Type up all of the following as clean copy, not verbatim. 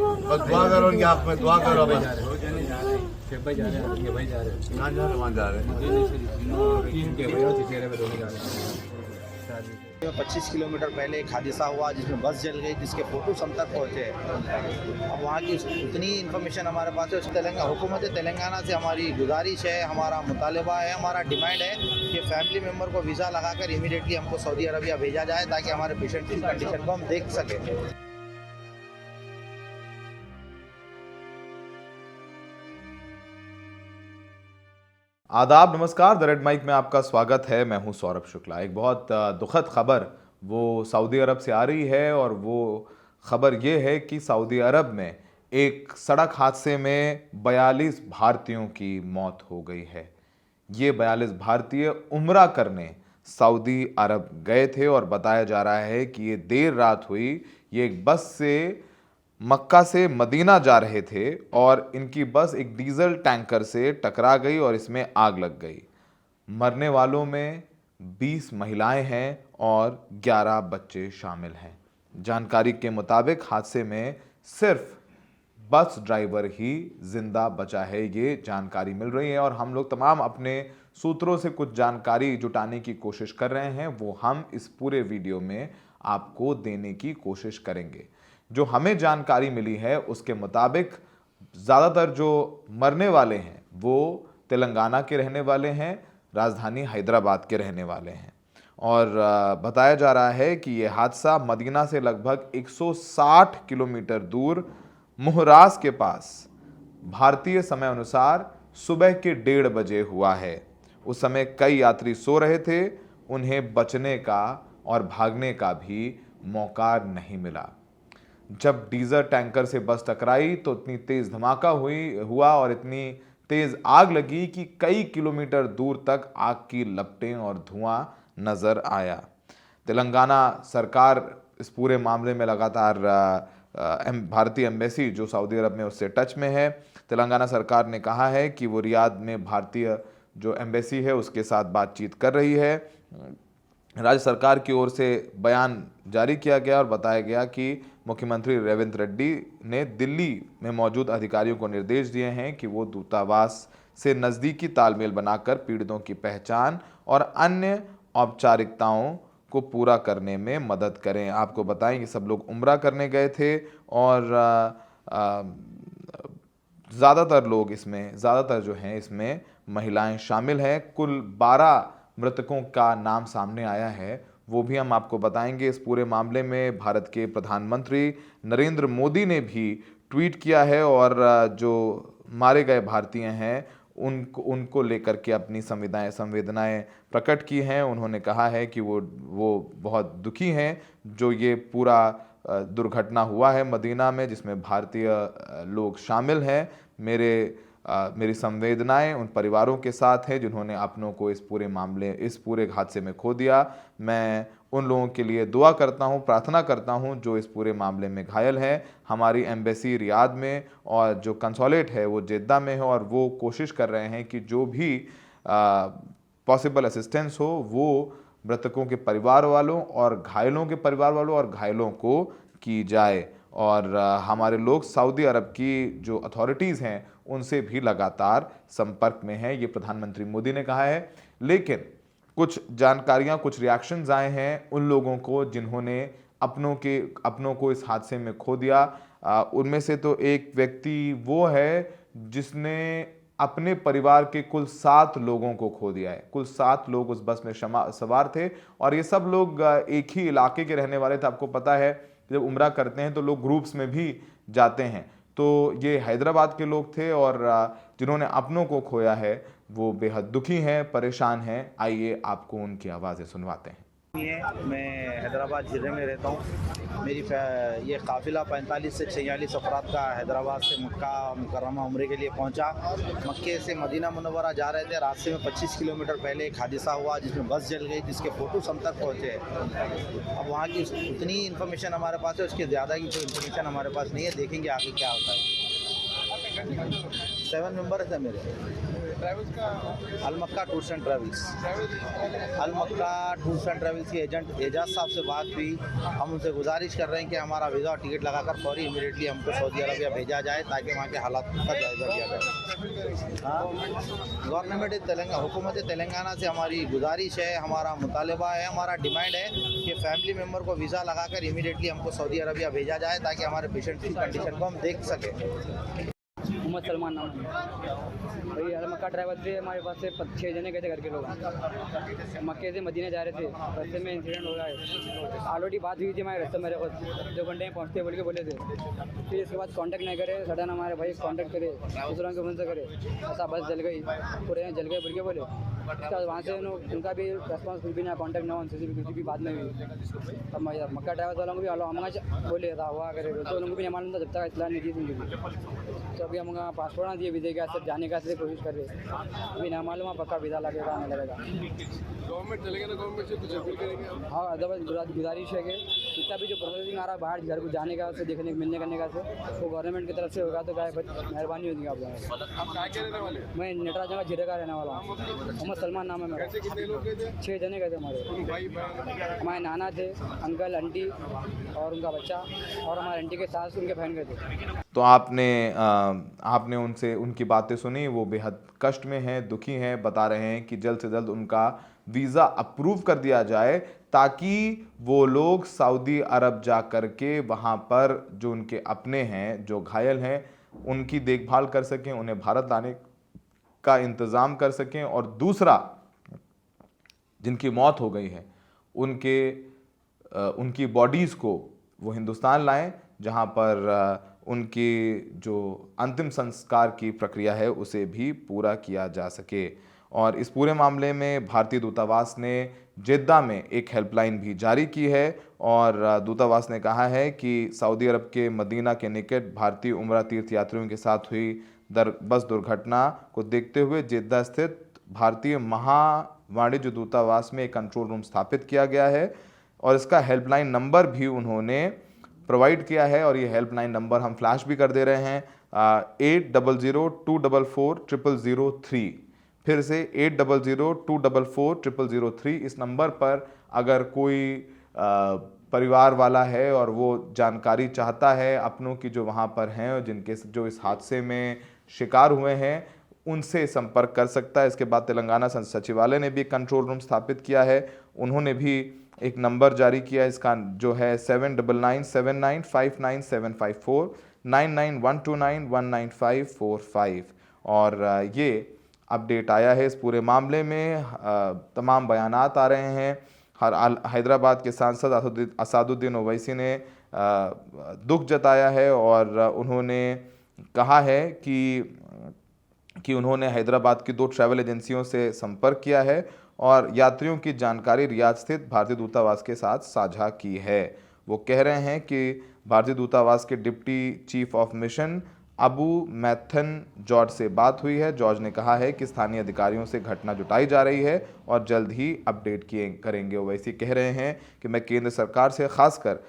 बस दुआ करो उनके आप में, दुआ करो बस। भाई जा रहे हैं, ये भाई जा रहे हैं, कहाँ जा रहे, वहाँ जा रहे हैं। इनके भाई और तीसरे में दोनों जा रहे हैं। 25 किलोमीटर पहले एक हादसा हुआ जिसमें बस जल गई, जिसके फोटोज हम तक पहुँचे। अब वहाँ की उतनी इन्फॉर्मेशन हमारे पास है। हुकूमत तेलंगाना से हमारी गुजारिश है, हमारा मुतालबा है, हमारा डिमांड है कि फैमिली मेम्बर को वीज़ा लगाकर इमीडिएटली हमको सऊदी अरबिया भेजा जाए ताकि हमारे पेशेंट की कंडीशन को हम देख सकें। आदाब, नमस्कार। द रेड माइक में आपका स्वागत है। मैं हूं सौरभ शुक्ला। एक बहुत दुखद खबर वो सऊदी अरब से आ रही है और वो खबर ये है कि सऊदी अरब में एक सड़क हादसे में 42 भारतीयों की मौत हो गई है। ये 42 भारतीय उम्रा करने सऊदी अरब गए थे और बताया जा रहा है कि ये देर रात हुई। ये एक बस से मक्का से मदीना जा रहे थे और इनकी बस एक डीजल टैंकर से टकरा गई और इसमें आग लग गई। मरने वालों में 20 महिलाएं हैं और 11 बच्चे शामिल हैं। जानकारी के मुताबिक हादसे में सिर्फ बस ड्राइवर ही जिंदा बचा है, ये जानकारी मिल रही है और हम लोग तमाम अपने सूत्रों से कुछ जानकारी जुटाने की कोशिश कर रहे हैं। वो हम इस पूरे वीडियो में आपको देने की कोशिश करेंगे। जो हमें जानकारी मिली है उसके मुताबिक ज़्यादातर जो मरने वाले हैं वो तेलंगाना के रहने वाले हैं, राजधानी हैदराबाद के रहने वाले हैं। और बताया जा रहा है कि ये हादसा मदीना से लगभग 160 किलोमीटर दूर मुहरास के पास भारतीय समय अनुसार सुबह के 1:30 बजे हुआ है। उस समय कई यात्री सो रहे थे, उन्हें बचने का और भागने का भी मौका नहीं मिला। जब डीजल टैंकर से बस टकराई तो इतनी तेज धमाका हुआ और इतनी तेज आग लगी कि कई किलोमीटर दूर तक आग की लपटें और धुआं नजर आया। तेलंगाना सरकार इस पूरे मामले में लगातार भारतीय एम्बेसी जो सऊदी अरब में उससे टच में है। तेलंगाना सरकार ने कहा है कि वो रियाद में भारतीय जो एम्बेसी है उसके साथ बातचीत कर रही है। राज्य सरकार की ओर से बयान जारी किया गया और बताया गया कि मुख्यमंत्री रेवंत रेड्डी ने दिल्ली में मौजूद अधिकारियों को निर्देश दिए हैं कि वो दूतावास से नज़दीकी तालमेल बनाकर पीड़ितों की पहचान और अन्य औपचारिकताओं को पूरा करने में मदद करें। आपको बताएं कि सब लोग उम्रा करने गए थे और ज़्यादातर लोग इसमें, ज़्यादातर जो हैं इसमें महिलाएं शामिल हैं। कुल 12 मृतकों का नाम सामने आया है, वो भी हम आपको बताएंगे। इस पूरे मामले में भारत के प्रधानमंत्री नरेंद्र मोदी ने भी ट्वीट किया है और जो मारे गए भारतीय हैं उनको लेकर के अपनी संवेदनाएं प्रकट की हैं। उन्होंने कहा है कि वो बहुत दुखी हैं जो ये पूरा दुर्घटना हुआ है मदीना में जिसमें भारतीय लोग शामिल हैं। मेरी संवेदनाएं उन परिवारों के साथ है जिन्होंने अपनों को इस पूरे हादसे में खो दिया। मैं उन लोगों के लिए दुआ करता हूं, प्रार्थना करता हूं जो इस पूरे मामले में घायल हैं। हमारी एम्बेसी रियाद में और जो कंसोलेट है वो जेद्दा में है और वो कोशिश कर रहे हैं कि जो भी पॉसिबल असिस्टेंस हो वो मृतकों के परिवार वालों और घायलों के परिवार वालों और घायलों को की जाए। और हमारे लोग सऊदी अरब की जो अथॉरिटीज़ हैं उनसे भी लगातार संपर्क में हैं, ये प्रधानमंत्री मोदी ने कहा है। लेकिन कुछ जानकारियां, कुछ रिएक्शंस आए हैं उन लोगों को जिन्होंने अपनों को इस हादसे में खो दिया। उनमें से तो एक व्यक्ति वो है जिसने अपने परिवार के कुल 7 लोगों को खो दिया है। कुल 7 लोग उस बस में सवार थे और ये सब लोग एक ही इलाके के रहने वाले थे। आपको पता है जब उम्रा करते हैं तो लोग ग्रुप्स में भी जाते हैं, तो ये हैदराबाद के लोग थे और जिन्होंने अपनों को खोया है वो बेहद दुखी हैं, परेशान हैं। आइए आपको उनकी आवाज़ें सुनवाते हैं। मैं हैदराबाद ज़िले में रहता हूँ। ये काफ़िला 45 से 46 अफराद का हैदराबाद से मक्का मुकर्रमा उम्रे के लिए पहुँचा। मक्के से मदीना मुनव्वरा जा रहे थे। रास्ते में 25 किलोमीटर पहले एक हादसा हुआ जिसमें बस जल गई, जिसके फोटोज हम तक पहुँचे। अब वहाँ की उतनी इन्फॉर्मेशन हमारे पास है, उसके ज़्यादा की कोई इन्फॉर्मेशन हमारे पास नहीं है। देखेंगे आगे क्या होता है। 7 मेंबर्स है मेरे। Al Makkah tours and travels. Al Makkah tours and travels के एजेंट एजाज साहब से बात हुई। हम उनसे गुजारिश कर रहे हैं कि हमारा वीज़ा और टिकट लगाकर फौरी इमीडिएटली हमको सऊदी अरबिया भेजा जाए ताकि वहाँ के हालात का जायजा लिया जाए। हाँ, गवर्नमेंट हुकूमत तेलंगाना से हमारी गुजारिश है, हमारा मुतालबा है, हमारा डिमांड है कि फैमिली मेम्बर को वीज़ा लगाकर इमीडिएटली हमको सऊदी अरबिया भेजा जाए ताकि हमारे पेशेंट की कंडीशन को हम देख सकें। मोहम्मद सलमान नाम है भाई। अल मक्का ट्रैवल से हमारे पास से 6 जने गए थे घर के लोग। मक्के से मदीने जा रहे थे, रास्ते में इंसिडेंट हो रहा है। ऑलरेडी बात हुई थी हमारे रास्ते मेरे को 2 घंटे में पहुँचते बोल के बोले थे। फिर इसके बाद कांटेक्ट नहीं करे, सडन हमारे भाई कांटेक्ट करे, दूसरों के फोन से करे, ऐसा बस जल गई, पूरे जल गए बोल के बोले। उसके बाद वहाँ से उनका भी रेस्पॉन्स कुछ भी ना, कॉन्टैक्ट ना, उनसे भी कुछ भी बात नहीं हुई। अब मक्का ट्रैवल्स वालों को भी हम बोले था हुआ करे, तो उनको भी नहीं मालूम था जब तक इतला नहीं दी थी उनकी। तो अभी हम पासपोर्ट ना दिए वीज़े का, सब जाने का से कोशिश कर रहे, अभी ना मालूम है पक्का वीज़ा लगेगा नहीं लगेगा। गवर्नमेंट चलेगा तो गवर्नमेंट से कुछ अपील करेंगे। हाँ, अदरवाइज गुजारिश है कि जितना भी जो प्रोसेसिंग आ रहा है बाहर घर को जाने का, उससे देखने मिलने करने का से, वो गवर्नमेंट की तरफ से होगा तो क्या मेहरबानी होगी आप लोगों। आप कहाँ के रहने वाले? मैं नटराजन का जीरे का रहने वाला हूँ। मोहम्मद सलमान नाम है मेरा। कैसे कितने लोग गए थे? 6 जने गए थे हमारे। भाई बहन? हमारे नाना थे, अंकल आंटी और उनका बच्चा, और हमारे आंटी के सास उनके बहन गए थे। तो आपने उनसे उनकी बातें सुनी, वो बेहद कष्ट में हैं, दुखी हैं, बता रहे हैं कि जल्द से जल्द उनका वीज़ा अप्रूव कर दिया जाए ताकि वो लोग सऊदी अरब जा कर के वहाँ पर जो उनके अपने हैं, जो घायल हैं, उनकी देखभाल कर सकें, उन्हें भारत लाने का इंतज़ाम कर सकें, और दूसरा जिनकी मौत हो गई है उनकी बॉडीज़ को वो हिंदुस्तान लाएं, जहाँ पर उनकी जो अंतिम संस्कार की प्रक्रिया है उसे भी पूरा किया जा सके। और इस पूरे मामले में भारतीय दूतावास ने जेद्दा में एक हेल्पलाइन भी जारी की है, और दूतावास ने कहा है कि सऊदी अरब के मदीना के निकट भारतीय उम्रा तीर्थ यात्रियों के साथ हुई बस दुर्घटना को देखते हुए जेद्दा स्थित भारतीय महावाणिज्य दूतावास में एक कंट्रोल रूम स्थापित किया गया है, और इसका हेल्पलाइन नंबर भी उन्होंने प्रोवाइड किया है। और ये हेल्पलाइन नंबर हम फ्लैश भी कर दे रहे हैं, 8002440003। फिर से 8002440003। इस नंबर पर अगर कोई परिवार वाला है और वो जानकारी चाहता है अपनों की जो वहाँ पर हैं और जो इस हादसे में शिकार हुए हैं, उनसे संपर्क कर सकता है। इसके बाद तेलंगाना सचिवालय ने भी कंट्रोल रूम स्थापित किया है, उन्होंने भी एक नंबर जारी किया, इसका जो है 7999795754 9912919545। और ये अपडेट आया है इस पूरे मामले में। तमाम बयानात आ रहे हैं। हैदराबाद के सांसद असादुद्दीन ओवैसी ने दुख जताया है, और उन्होंने कहा है कि उन्होंने हैदराबाद की 2 ट्रैवल एजेंसियों से संपर्क किया है और यात्रियों की जानकारी रियाद स्थित भारतीय दूतावास के साथ साझा की है। वो कह रहे हैं कि भारतीय दूतावास के deputy chief of mission Abu Maithon George से बात हुई है। जॉर्ज ने कहा है कि स्थानीय अधिकारियों से घटना जुटाई जा रही है और जल्द ही अपडेट करेंगे। ओवैसी कह रहे हैं कि मैं केंद्र सरकार से, खासकर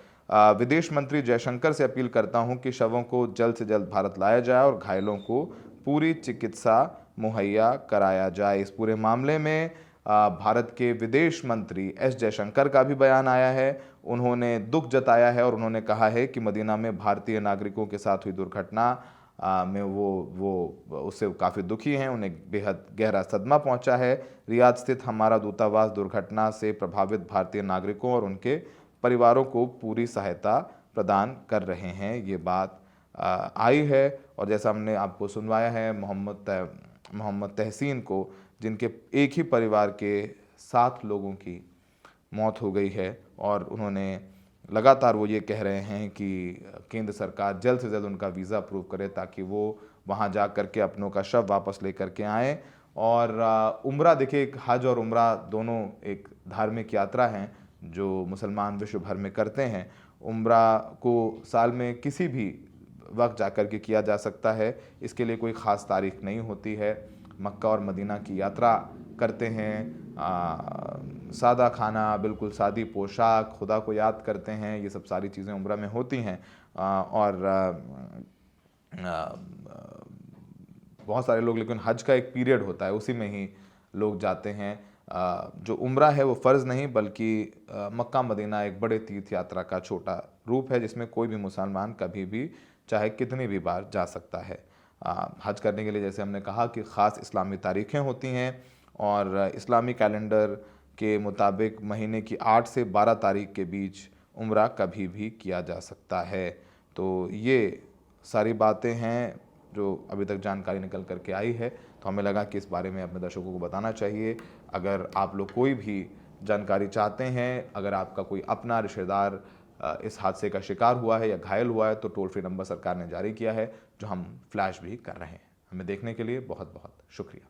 विदेश मंत्री जयशंकर से अपील करता हूं कि शवों को जल्द से जल्द भारत लाया जाए और घायलों को पूरी चिकित्सा मुहैया कराया जाए। इस पूरे मामले में भारत के विदेश मंत्री एस जयशंकर का भी बयान आया है। उन्होंने दुख जताया है और उन्होंने कहा है कि मदीना में भारतीय नागरिकों के साथ हुई दुर्घटना में वो उससे काफ़ी दुखी हैं, उन्हें बेहद गहरा सदमा पहुंचा है। रियाद स्थित हमारा दूतावास दुर्घटना से प्रभावित भारतीय नागरिकों और उनके परिवारों को पूरी सहायता प्रदान कर रहे हैं। ये बात आई है। और जैसा हमने आपको सुनवाया है, मोहम्मद तहसीन को, जिनके एक ही परिवार के 7 लोगों की मौत हो गई है, और उन्होंने लगातार वो ये कह रहे हैं कि केंद्र सरकार जल्द से जल्द उनका वीज़ा अप्रूव करे ताकि वो वहाँ जा कर के अपनों का शव वापस लेकर के आएँ। और उम्रा, देखिए, एक हज और उम्रा दोनों एक धार्मिक यात्रा हैं जो मुसलमान विश्व भर में करते हैं। उम्रा को साल में किसी भी वक्त जाकर के किया जा सकता है, इसके लिए कोई ख़ास तारीख नहीं होती है। मक्का और मदीना की यात्रा करते हैं, सादा खाना, बिल्कुल सादी पोशाक, खुदा को याद करते हैं, ये सब सारी चीज़ें उम्रा में होती हैं। और बहुत सारे लोग, लेकिन हज का एक पीरियड होता है उसी में ही लोग जाते हैं। जो उम्रा है वो फ़र्ज़ नहीं बल्कि मक्का मदीना एक बड़े तीर्थ यात्रा का छोटा रूप है जिसमें कोई भी मुसलमान कभी भी चाहे कितनी भी बार जा सकता है। हज करने के लिए जैसे हमने कहा कि ख़ास इस्लामी तारीखें होती हैं और इस्लामी कैलेंडर के मुताबिक महीने की 8 से 12 तारीख के बीच उम्रा कभी भी किया जा सकता है। तो ये सारी बातें हैं जो अभी तक जानकारी निकल करके आई है, तो हमें लगा कि इस बारे में अपने दर्शकों को बताना चाहिए। अगर आप लोग कोई भी जानकारी चाहते हैं, अगर आपका कोई अपना रिश्तेदार इस हादसे का शिकार हुआ है या घायल हुआ है, तो टोल फ्री नंबर सरकार ने जारी किया है जो हम फ्लैश भी कर रहे हैं। हमें देखने के लिए बहुत बहुत शुक्रिया।